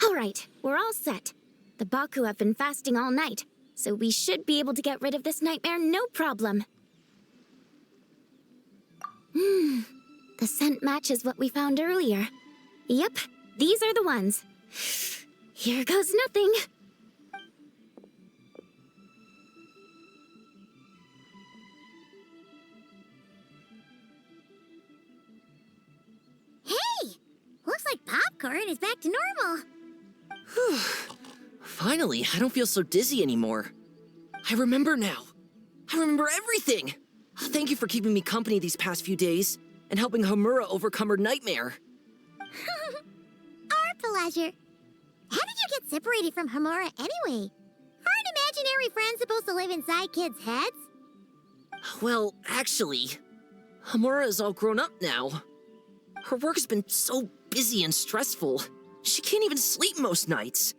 Alright, we're all set. The Baku have been fasting all night, so we should be able to get rid of this nightmare no problem. The scent matches what we found earlier. Yep, these are the ones. Here goes nothing. Hey! Looks like popcorn is back to normal. Whew. Finally, I don't feel so dizzy anymore. I remember now. I remember everything. Thank you for keeping me company these past few days and helping Homura overcome her nightmare. Our pleasure. How did you get separated from Homura anyway? Aren't imaginary friends supposed to live inside kids' heads? Well, actually, Homura is all grown up now. Her work has been so busy and stressful, she can't even sleep most nights.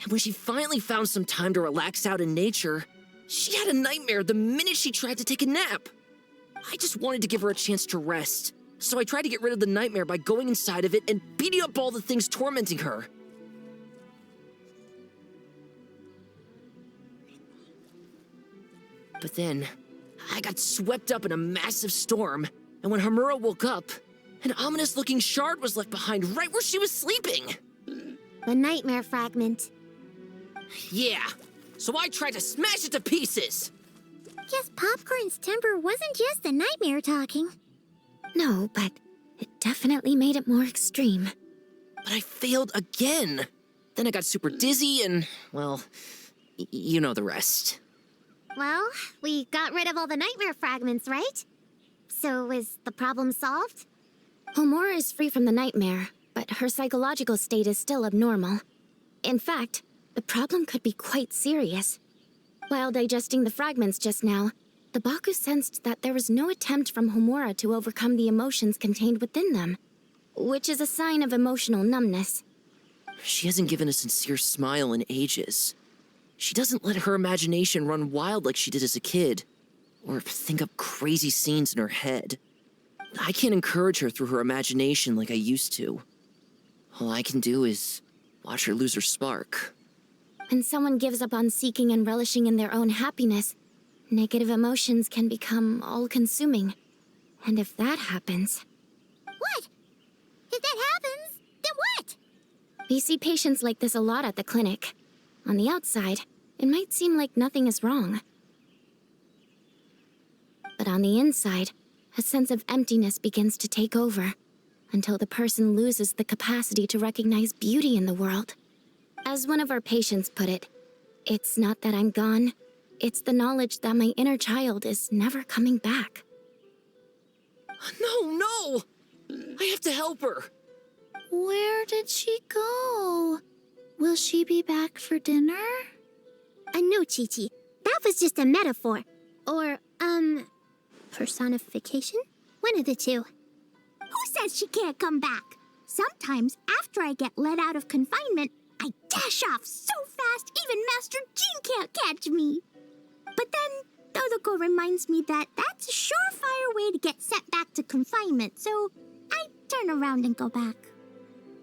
And when she finally found some time to relax out in nature, she had a nightmare the minute she tried to take a nap. I just wanted to give her a chance to rest, so I tried to get rid of the nightmare by going inside of it and beating up all the things tormenting her. But then, I got swept up in a massive storm, and when Homura woke up, an ominous-looking shard was left behind right where she was sleeping. The nightmare fragment. Yeah, so I tried to smash it to pieces. Guess Popcorn's temper wasn't just the nightmare talking. No, but it definitely made it more extreme. But I failed again. Then I got super dizzy and, well, you know the rest. Well, we got rid of all the nightmare fragments, right? So is the problem solved? Homura is free from the nightmare, but her psychological state is still abnormal. In fact, the problem could be quite serious. While digesting the fragments just now, the Baku sensed that there was no attempt from Homura to overcome the emotions contained within them, which is a sign of emotional numbness. She hasn't given a sincere smile in ages. She doesn't let her imagination run wild like she did as a kid, or think up crazy scenes in her head. I can't encourage her through her imagination like I used to. All I can do is watch her lose her spark. When someone gives up on seeking and relishing in their own happiness, negative emotions can become all-consuming. And if that happens... What? If that happens, then what? We see patients like this a lot at the clinic. On the outside, it might seem like nothing is wrong. But on the inside, a sense of emptiness begins to take over, until the person loses the capacity to recognize beauty in the world. As one of our patients put it, it's not that I'm gone, it's the knowledge that my inner child is never coming back. No! I have to help her! Where did she go? Will she be back for dinner? No, Chi-Chi. That was just a metaphor. Or, personification? One of the two. Who says she can't come back? Sometimes, after I get let out of confinement, I dash off so fast even Master Jean can't catch me. But then, Todoko reminds me that that's a surefire way to get sent back to confinement, so I turn around and go back.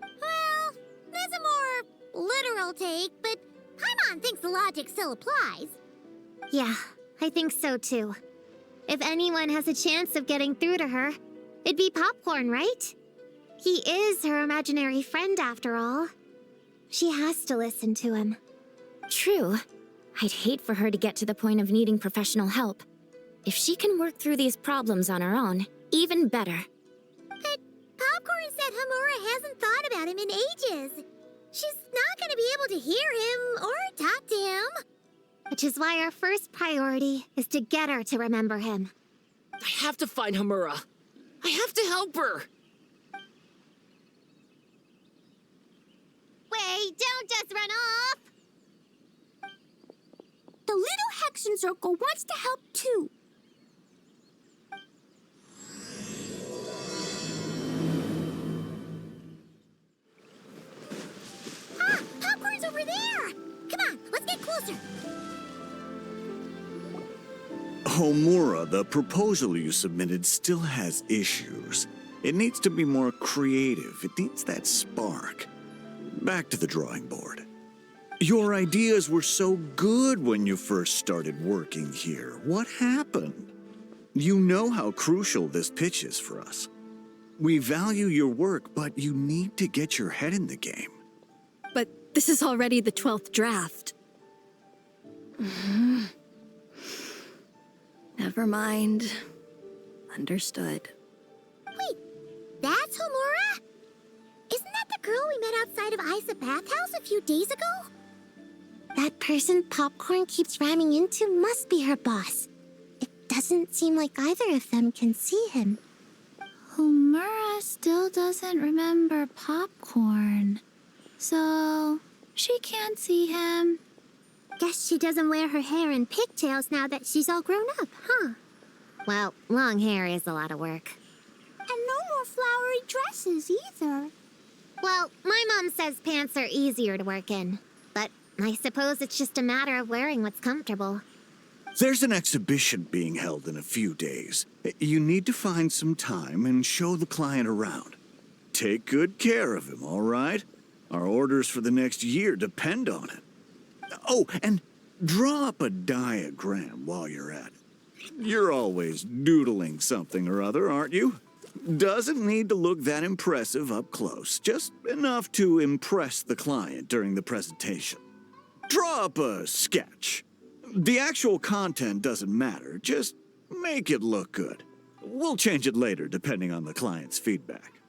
Well, there's a more literal take, but Paimon thinks the logic still applies. Yeah, I think so too. If anyone has a chance of getting through to her, it'd be Popcorn, right? He is her imaginary friend after all. She has to listen to him. True. I'd hate for her to get to the point of needing professional help. If she can work through these problems on her own, even better. But Popcorn said Homura hasn't thought about him in ages. She's not going to be able to hear him or talk to him. Which is why our first priority is to get her to remember him. I have to find Homura. I have to help her! Wait, don't just run off! The little Hexen Circle wants to help too. Ah, Popcorn's over there! Come on, let's get closer. Homura, the proposal you submitted still has issues. It needs to be more creative. It needs that spark. back to the drawing board. Your ideas were so good when you first started working here. What happened? You know how crucial this pitch is for us. We value your work, but you need to get your head in the game. But this is already the 12th draft. Never mind. Understood. Wait, that's Homura? Isn't that the girl we met outside of Isa Bathhouse a few days ago? That person Popcorn keeps ramming into must be her boss. It doesn't seem like either of them can see him. Homura still doesn't remember Popcorn. So, she can't see him. Guess she doesn't wear her hair in pigtails now that she's all grown up, huh? Well, long hair is a lot of work. And no more flowery dresses either. Well, my mom says pants are easier to work in. But I suppose it's just a matter of wearing what's comfortable. There's an exhibition being held in a few days. You need to find some time and show the client around. Take good care of him, all right? Our orders for the next year depend on it. Oh, and draw up a diagram while you're at it. You're always doodling something or other, aren't you? Doesn't need to look that impressive up close, just enough to impress the client during the presentation. Draw up a sketch. The actual content doesn't matter, just make it look good. We'll change it later depending on the client's feedback.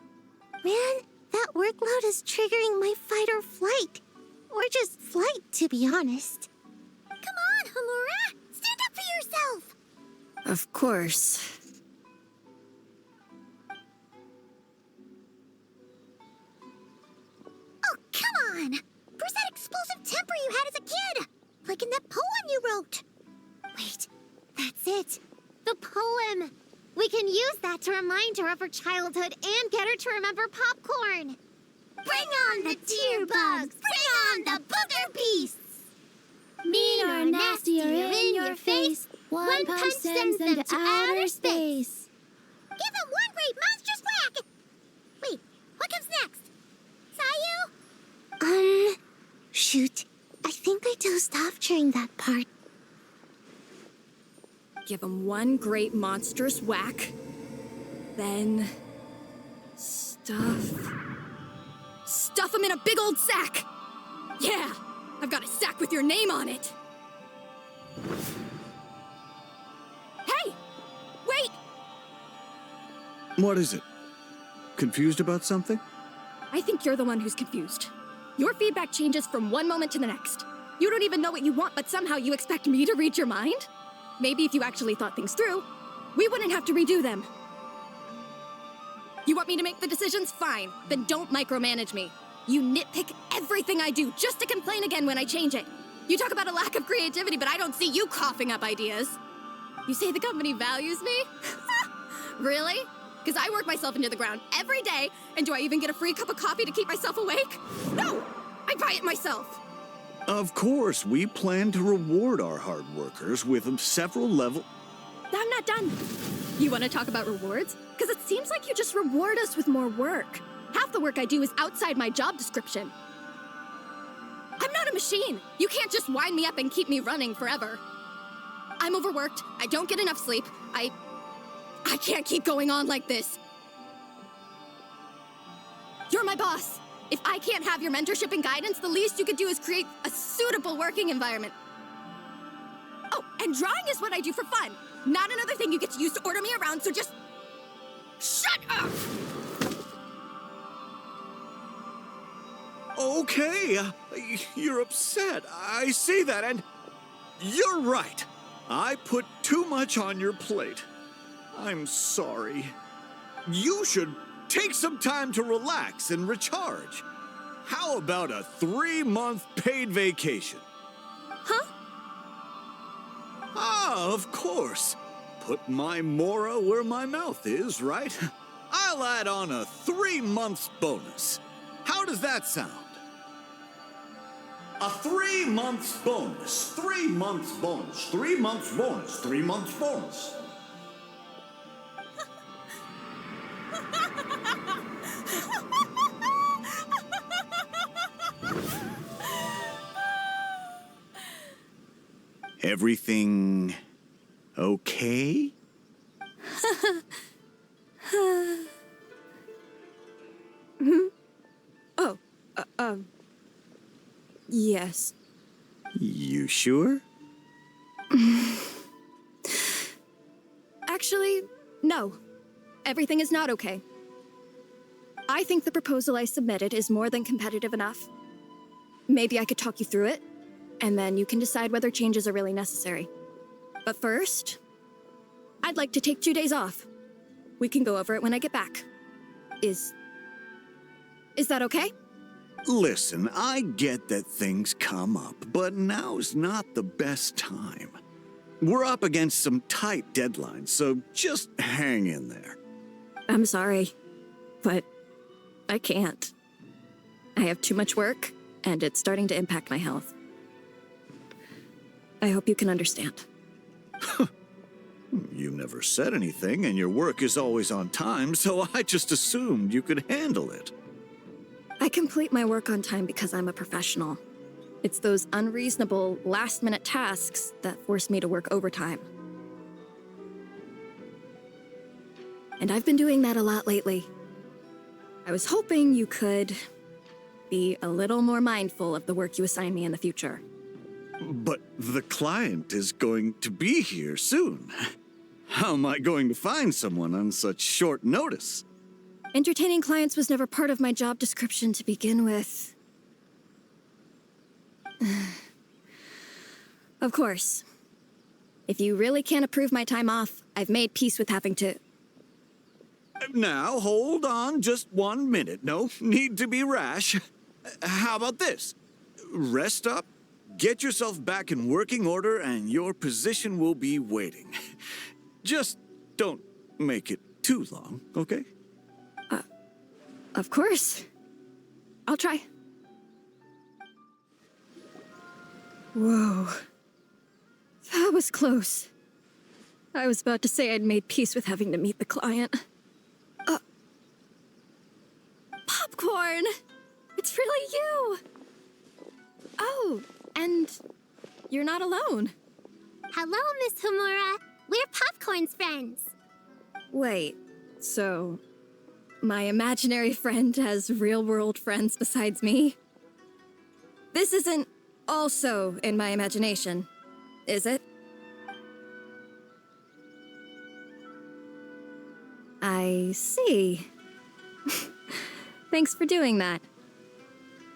Man, that workload is triggering my fight or flight. Or just flight, to be honest. Come on, Homura! Stand up for yourself! Of course. Oh, come on! Where's that explosive temper you had as a kid? Like in that poem you wrote. Wait, that's it. The poem. We can use that to remind her of her childhood and get her to remember Popcorn. Bring on the tear bugs! Bring on the booger beasts! Mean or nasty or in your face, one punch sends them to outer space. Give them one great monstrous whack! Wait, what comes next? Sayu? Shoot. I think I dozed off during that part. Give him one great monstrous whack. Then... Stuff him in a big old sack! Yeah! I've got a sack with your name on it! Hey! Wait! What is it? Confused about something? I think you're the one who's confused. Your feedback changes from one moment to the next. You don't even know what you want, but somehow you expect me to read your mind? Maybe if you actually thought things through, we wouldn't have to redo them. You want me to make the decisions? Fine. Then don't micromanage me. You nitpick everything I do just to complain again when I change it. You talk about a lack of creativity, but I don't see you coughing up ideas. You say the company values me? Really? Because I work myself into the ground every day, and do I even get a free cup of coffee to keep myself awake? No! I buy it myself! Of course, we plan to reward our hard workers with several level... I'm not done. You want to talk about rewards? Because it seems like you just reward us with more work. Half the work I do is outside my job description. I'm not a machine. You can't just wind me up and keep me running forever. I'm overworked. I don't get enough sleep. I can't keep going on like this. You're my boss. If I can't have your mentorship and guidance, the least you could do is create a suitable working environment. Oh, and drawing is what I do for fun. Not another thing you get to use to order me around, so just... shut up! Okay, you're upset. I see that, and you're right. I put too much on your plate. I'm sorry. You should take some time to relax and recharge. How about a 3-month paid vacation? Huh? Ah, of course. Put my Mora where my mouth is, right? I'll add on a 3-month bonus. How does that sound? A 3-month bonus, 3 months bonus, 3 months bonus, 3 months bonus. Everything okay? Oh, yes. You sure? Actually, no. Everything is not okay. I think the proposal I submitted is more than competitive enough. Maybe I could talk you through it, and then you can decide whether changes are really necessary. But first, I'd like to take 2 days off. We can go over it when I get back. Is that okay? Listen, I get that things come up, but now's not the best time. We're up against some tight deadlines, so just hang in there. I'm sorry, but I can't. I have too much work, and it's starting to impact my health. I hope you can understand. You never said anything, and your work is always on time, so I just assumed you could handle it. I complete my work on time because I'm a professional. It's those unreasonable, last-minute tasks that force me to work overtime. And I've been doing that a lot lately. I was hoping you could be a little more mindful of the work you assign me in the future. But the client is going to be here soon. How am I going to find someone on such short notice? Entertaining clients was never part of my job description to begin with. Of course. If you really can't approve my time off, I've made peace with having to... Now, hold on just 1 minute. No need to be rash. How about this? Rest up, get yourself back in working order, and your position will be waiting. Just don't make it too long, okay? Of course. I'll try. Whoa. That was close. I was about to say I'd made peace with having to meet the client. Popcorn! It's really you! Oh, and you're not alone. Hello, Miss Homura. We're Popcorn's friends. Wait, so my imaginary friend has real-world friends besides me? This isn't also in my imagination, is it? I see. Thanks for doing that.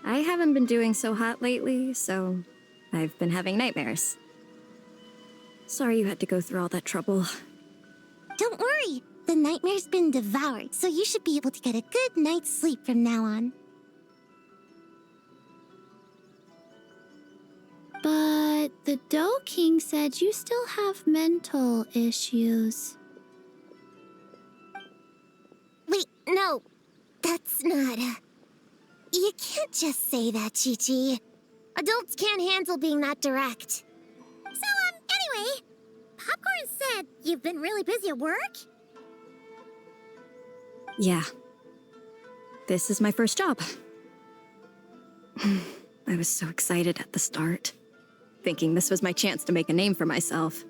I haven't been doing so hot lately, so I've been having nightmares. Sorry you had to go through all that trouble. Don't worry. The nightmare's been devoured, so you should be able to get a good night's sleep from now on. But the Dough King said you still have mental issues. Wait, no. That's not... You can't just say that, Chi-Chi. Adults can't handle being that direct. So, anyway, Popcorn said you've been really busy at work? Yeah. This is my first job. I was so excited at the start, thinking this was my chance to make a name for myself.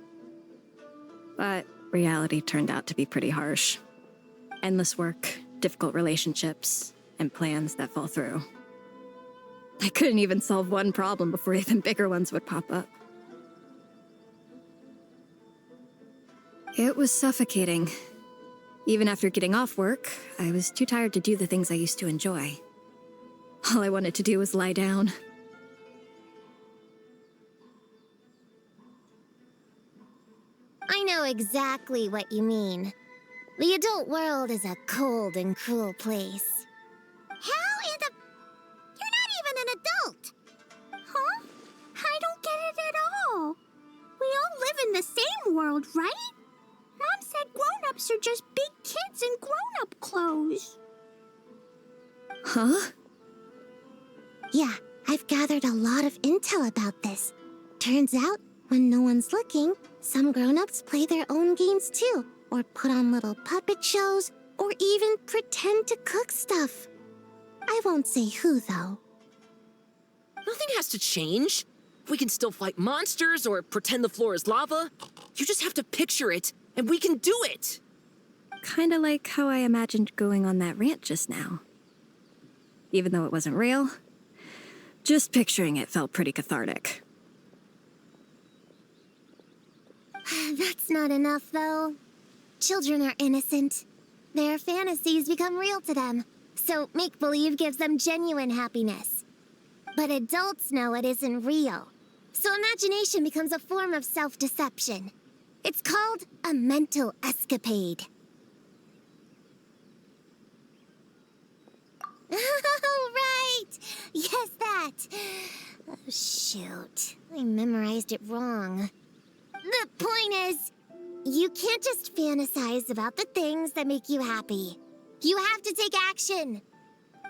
But reality turned out to be pretty harsh. Endless work, difficult relationships, and plans that fall through. I couldn't even solve one problem before even bigger ones would pop up. It was suffocating. Even after getting off work, I was too tired to do the things I used to enjoy. All I wanted to do was lie down. I know exactly what you mean. The adult world is a cold and cruel place. How in the... You're not even an adult! Huh? I don't get it at all. We all live in the same world, right? Mom said grown-ups are just big kids in grown-up clothes. Huh? Yeah, I've gathered a lot of intel about this. Turns out, when no one's looking, some grown-ups play their own games too, or put on little puppet shows, or even pretend to cook stuff. I won't say who, though. Nothing has to change. We can still fight monsters or pretend the floor is lava. You just have to picture it, and we can do it! Kinda like how I imagined going on that rant just now. Even though it wasn't real, just picturing it felt pretty cathartic. That's not enough, though. Children are innocent. Their fantasies become real to them, so make-believe gives them genuine happiness. But adults know it isn't real, so imagination becomes a form of self-deception. It's called a mental escapade. Oh, right! Yes, that! Oh, shoot. I memorized it wrong. The point is, you can't just fantasize about the things that make you happy. You have to take action.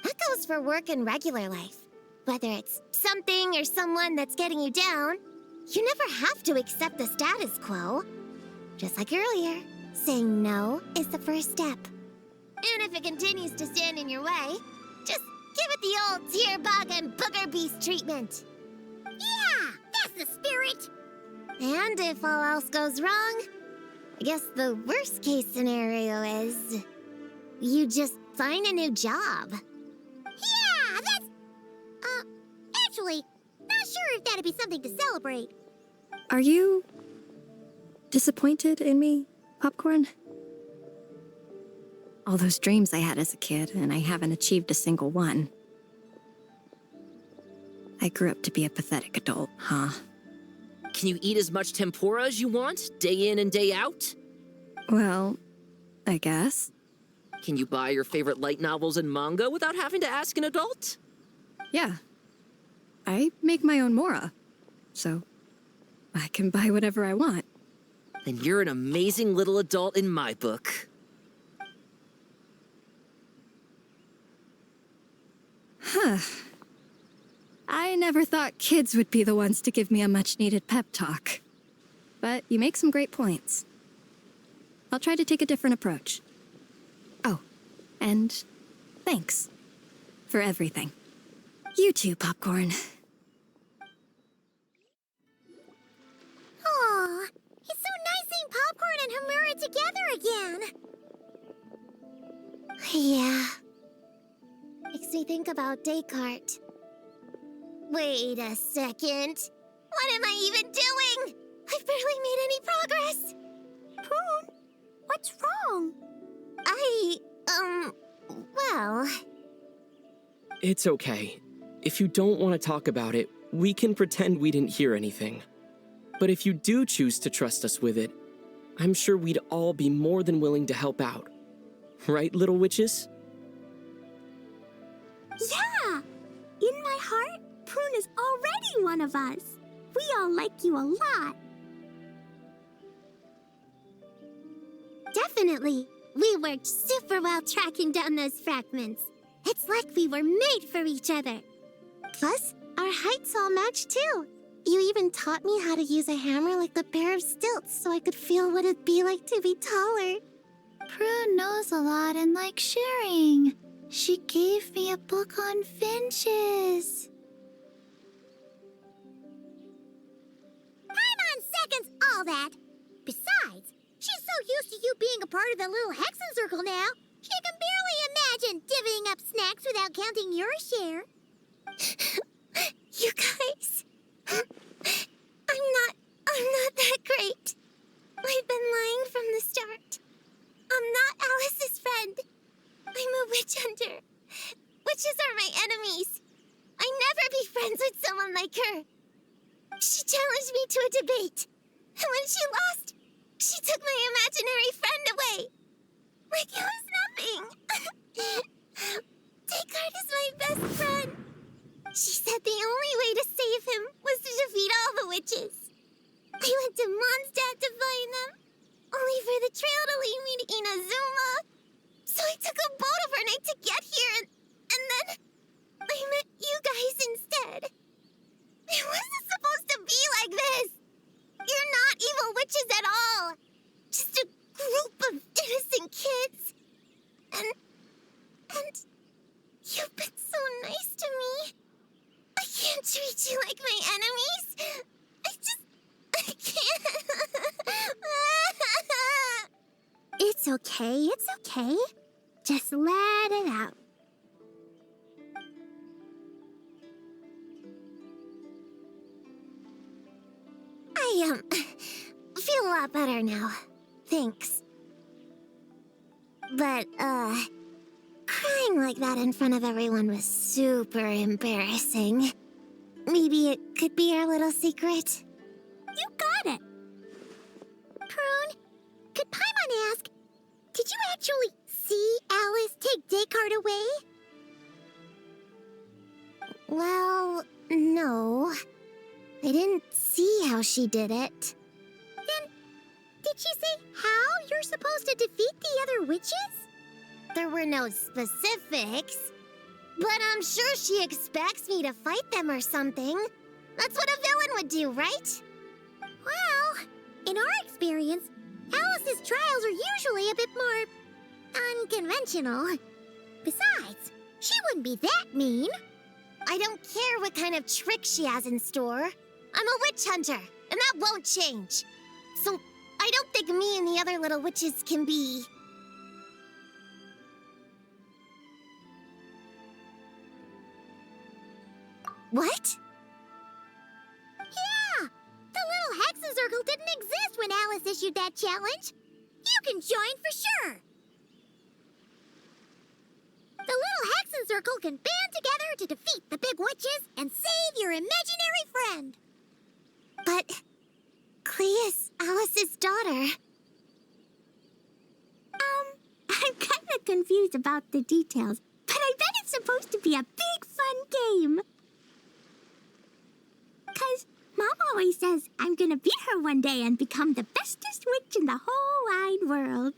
That goes for work and regular life. Whether it's something or someone that's getting you down, you never have to accept the status quo. Just like earlier, saying no is the first step. And if it continues to stand in your way, just give it the old tear bug and booger beast treatment. Yeah, that's the spirit. And if all else goes wrong, I guess the worst case scenario is you just find a new job. Yeah, that's... actually, not sure if that'd be something to celebrate. Are you disappointed in me, Popcorn? All those dreams I had as a kid, and I haven't achieved a single one. I grew up to be a pathetic adult, huh? Can you eat as much tempura as you want, day in and day out? Well, I guess. Can you buy your favorite light novels and manga without having to ask an adult? Yeah. I make my own mora, so I can buy whatever I want. Then you're an amazing little adult in my book. Huh. I never thought kids would be the ones to give me a much-needed pep talk. But you make some great points. I'll try to take a different approach. Oh, and thanks for everything. You too, Popcorn. Aw, it's so nice seeing Popcorn and Hamura together again. Yeah. Makes me think about Descartes. Wait a second. What am I even doing? I've barely made any progress. Prune, what's wrong? Well... It's okay. If you don't want to talk about it, we can pretend we didn't hear anything. But if you do choose to trust us with it, I'm sure we'd all be more than willing to help out. Right, little witches? Yeah! In my heart, Prune is already one of us. We all like you a lot. Definitely. We worked super well tracking down those fragments. It's like we were made for each other. Plus, our heights all match too. You even taught me how to use a hammer like a pair of stilts so I could feel what it'd be like to be taller. Prune knows a lot and likes sharing. She gave me a book on finches. Paimon seconds all that. Besides, she's so used to you being a part of the little Hexen Circle now, she can barely imagine divvying up snacks without counting your share. You guys, I'm not that great. I've been lying from the start. I'm not Alice's friend. I'm a witch hunter. Witches are my enemies. I never be friends with someone like her. She challenged me to a debate, and when she lost, she took my imaginary friend away. Like it was nothing. Descartes is my best friend. She said the only way to save him was to defeat all the witches. I went to Mondstadt to find them, only for the trail to lead me to Inazuma. So I took a boat overnight to get here, and then I met you guys instead. It wasn't supposed to be like this. You're not evil witches at all. Just a group of innocent kids. And you've been so nice to me. I can't treat you like my enemies? I can't. It's okay. Just let it out. I, feel a lot better now. Thanks. But, crying like that in front of everyone was super embarrassing. Maybe it could be our little secret? You got it. Prune, could Paimon ask, did you actually see Alice take Descartes away? Well, no. I didn't see how she did it. Then, did she say how you're supposed to defeat the other witches? There were no specifics. But I'm sure she expects me to fight them or something. That's what a villain would do, right? Well, in our experience, Alice's trials are usually a bit more unconventional. Besides, she wouldn't be that mean. I don't care what kind of trick she has in store. I'm a witch hunter, and that won't change. So, I don't think me and the other little witches can be... What? Yeah! The little Hexen Circle didn't exist when Alice issued that challenge. You can join for sure. The little Hexen Circle can band together to defeat the big witches and save your imaginary friend. But... Clea's Alice's daughter. I'm kind of confused about the details, but I bet it's supposed to be a big fun game. 'Cause Mom always says I'm gonna beat her one day and become the bestest witch in the whole wide world.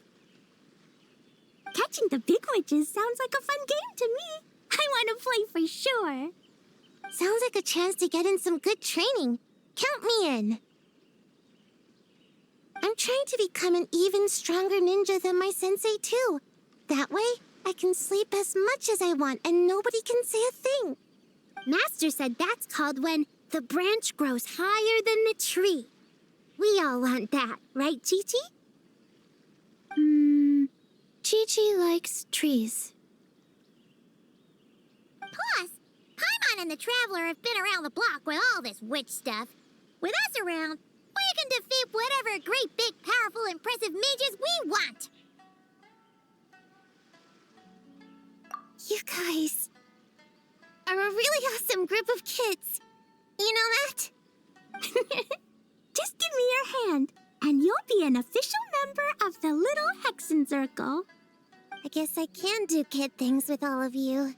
Catching the big witches sounds like a fun game to me. I want to play for sure. Sounds like a chance to get in some good training. Count me in. I'm trying to become an even stronger ninja than my sensei, too. That way, I can sleep as much as I want and nobody can say a thing. Master said that's called when the branch grows higher than the tree. We all want that, right, Chi-Chi? Chi-Chi likes trees. Plus, Paimon and the Traveler have been around the block with all this witch stuff. With us around, we can defeat whatever great, big, powerful, impressive mages we want. You guys are a really awesome group of kids. You know that? Just give me your hand, and you'll be an official member of the Little Hexen Circle. I guess I can do kid things with all of you.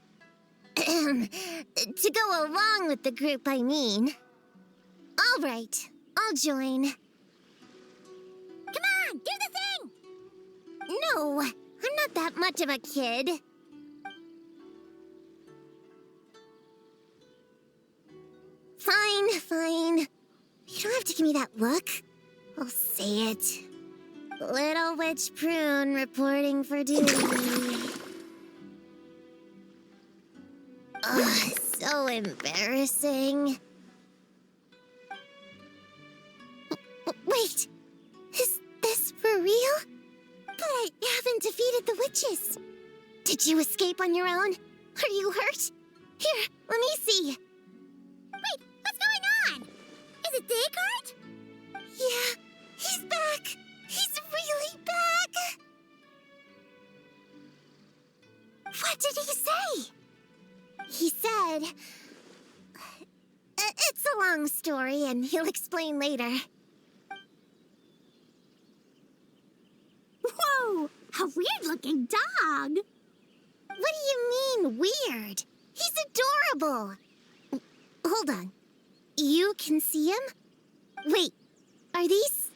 To go along with the group, I mean. All right, I'll join. Come on, do the thing! No, I'm not that much of a kid. Fine. You don't have to give me that look. I'll say it. Little Witch Prune reporting for duty. Ugh, so embarrassing. Wait, is this for real? But I haven't defeated the witches. Did you escape on your own? Are you hurt? Here, let me see. Wait, what's going on? Is it Descartes? Yeah, he's back. He's really back. What did he say? He said... It's a long story, and he'll explain later. Whoa, a weird-looking dog. What do you mean, weird? He's adorable. Hold on. You can see him? Wait, are these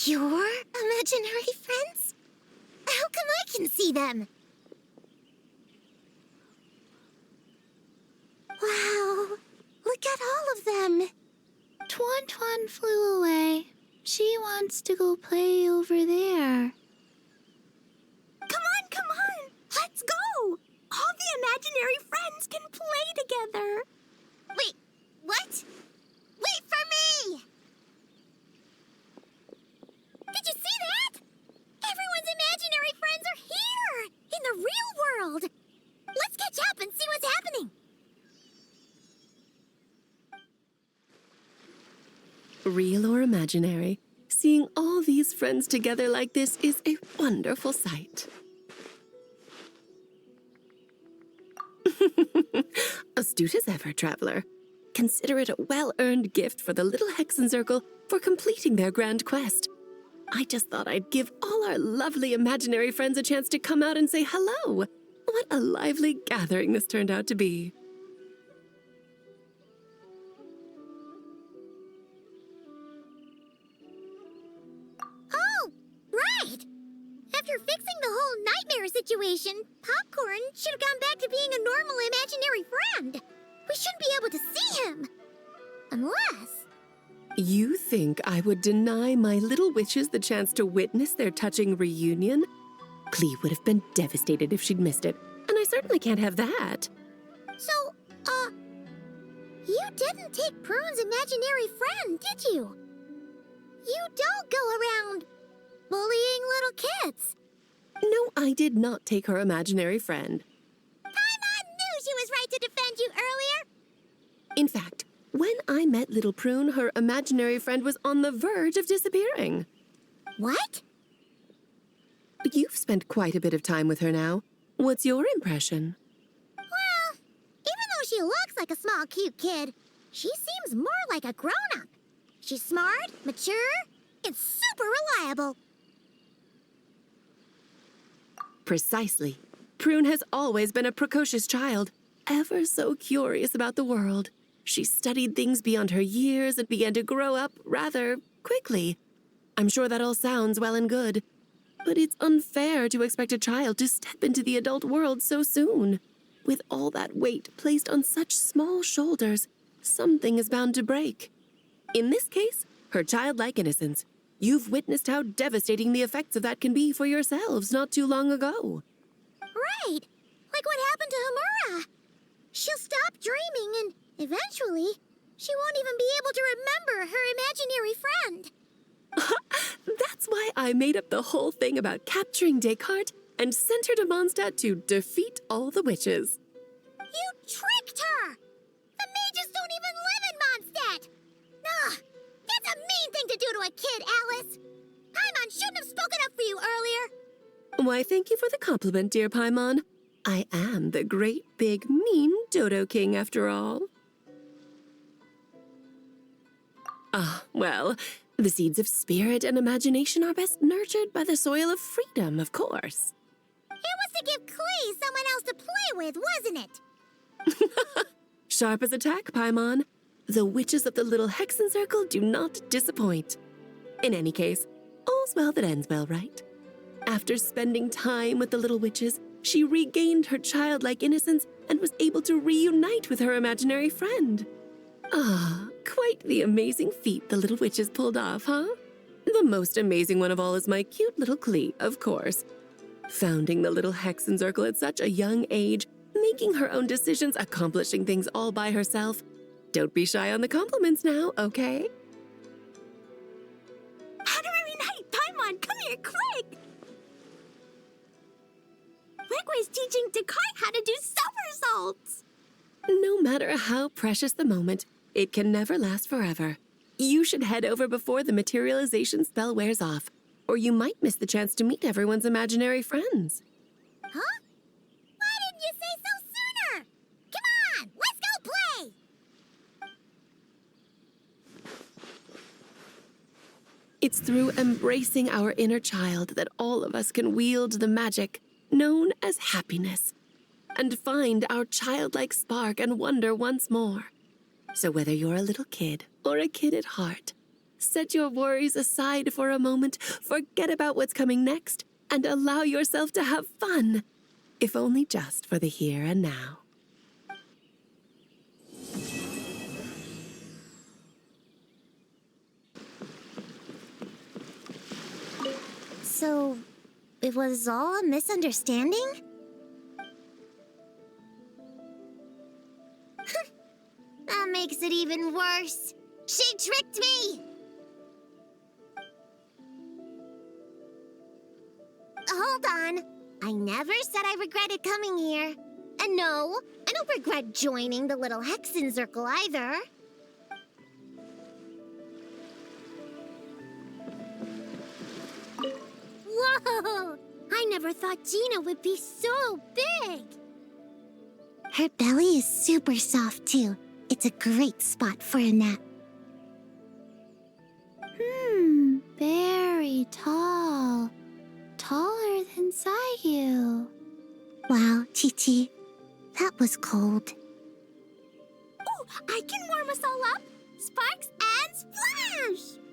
your imaginary friends? How come I can see them? Wow, look at all of them. Tuan Tuan flew away. She wants to go play over there. Come on, let's go. All the imaginary friends can play together. Wait, Real or imaginary, seeing all these friends together like this is a wonderful sight. Astute as ever, traveler. Consider it a well-earned gift for the little Hexencircle for completing their grand quest. I just thought I'd give all our lovely imaginary friends a chance to come out and say hello. What a lively gathering this turned out to be. Oh, right! After fixing the whole nightmare situation, Popcorn should have gone back to being a normal imaginary friend. We shouldn't be able to see him. Unless... You think I would deny my little witches the chance to witness their touching reunion? Clee would have been devastated if she'd missed it, and I certainly can't have that. So, you didn't take Prune's imaginary friend, did you? You don't go around bullying little kids. No, I did not take her imaginary friend. Paimon knew she was right to defend you earlier. In fact, when I met little Prune, her imaginary friend was on the verge of disappearing. What? You've spent quite a bit of time with her now. What's your impression? Well, even though she looks like a small, cute kid, she seems more like a grown-up. She's smart, mature, and super reliable. Precisely. Prune has always been a precocious child, ever so curious about the world. She studied things beyond her years and began to grow up rather quickly. I'm sure that all sounds well and good, but it's unfair to expect a child to step into the adult world so soon. With all that weight placed on such small shoulders, something is bound to break. In this case, her childlike innocence. You've witnessed how devastating the effects of that can be for yourselves not too long ago. Right. Like what happened to Hamura. She'll stop dreaming and eventually she won't even be able to remember her imaginary friend. That's why I made up the whole thing about capturing Descartes and sent her to Mondstadt to defeat all the witches. You tricked her! The mages don't even live in Mondstadt! Ugh! That's a mean thing to do to a kid, Alice! Paimon shouldn't have spoken up for you earlier! Why, thank you for the compliment, dear Paimon. I am the great, big, mean Dodo King, after all. Well, the seeds of spirit and imagination are best nurtured by the soil of freedom, of course. It was to give Clee someone else to play with, wasn't it? Sharp as a tack, Paimon. The witches of the little Hexencircle do not disappoint. In any case, all's well that ends well, right? After spending time with the little witches, she regained her childlike innocence and was able to reunite with her imaginary friend. Quite the amazing feat the little witches pulled off, huh? The most amazing one of all is my cute little Clee, of course. Founding the little Hexencircle at such a young age, making her own decisions, accomplishing things all by herself. Don't be shy on the compliments now, okay? Honorary Knight, Paimon, come here, quick! Requi's teaching Descartes how to do somersaults! No matter how precious the moment, it can never last forever. You should head over before the materialization spell wears off, or you might miss the chance to meet everyone's imaginary friends. Huh? Why didn't you say so sooner? Come on, let's go play! It's through embracing our inner child that all of us can wield the magic known as happiness and find our childlike spark and wonder once more. So whether you're a little kid or a kid at heart, set your worries aside for a moment, forget about what's coming next, and allow yourself to have fun, if only just for the here and now. So, it was all a misunderstanding? That makes it even worse. She tricked me! Hold on. I never said I regretted coming here. And no, I don't regret joining the little Hexencircle either. Whoa! I never thought Gina would be so big. Her belly is super soft, too. It's a great spot for a nap. Very tall. Taller than Sayu. Wow, Chi-Chi. That was cold. Ooh, I can warm us all up. Sparks and splash!